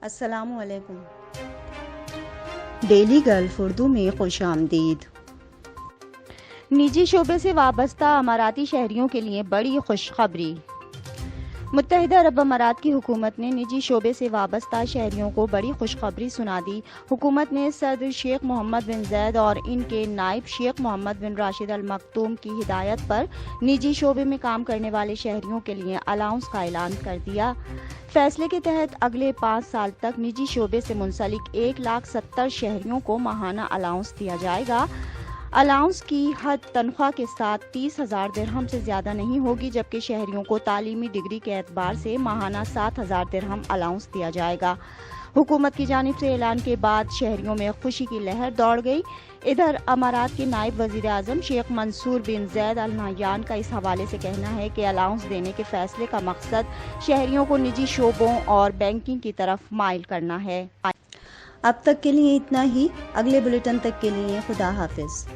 السلام علیکم۔ Daily golf Urdu میں خوش آمدید۔ نجی شعبے سے وابستہ اماراتی شہریوں کے لیے بڑی خوشخبری۔ متحدہ عرب امارات کی حکومت نے نجی شعبے سے وابستہ شہریوں کو بڑی خوشخبری سنا دی۔ حکومت نے صدر شیخ محمد بن زائد اور ان کے نائب شیخ محمد بن راشد ال مکتوم کی ہدایت پر نجی شعبے میں کام کرنے والے شہریوں کے لیے الاؤنس کا اعلان کر دیا۔ فیصلے کے تحت اگلے 5 سال تک نجی شعبے سے منسلک 1,70,000 شہریوں کو ماہانہ الاؤنس دیا جائے گا۔ الاؤنس کی حد تنخواہ کے ساتھ 30,000 درہم سے زیادہ نہیں ہوگی، جبکہ شہریوں کو تعلیمی ڈگری کے اعتبار سے ماہانہ 7,000 درہم الاؤنس دیا جائے گا۔ حکومت کی جانب سے اعلان کے بعد شہریوں میں خوشی کی لہر دوڑ گئی۔ ادھر امارات کے نائب وزیر اعظم شیخ منصور بن زائد ال نہیان کا اس حوالے سے کہنا ہے کہ الاؤنس دینے کے فیصلے کا مقصد شہریوں کو نجی شعبوں اور بینکنگ کی طرف مائل کرنا ہے۔ اب تک کے لیے اتنا ہی۔ اگلے بلیٹن تک کے لیے خدا حافظ۔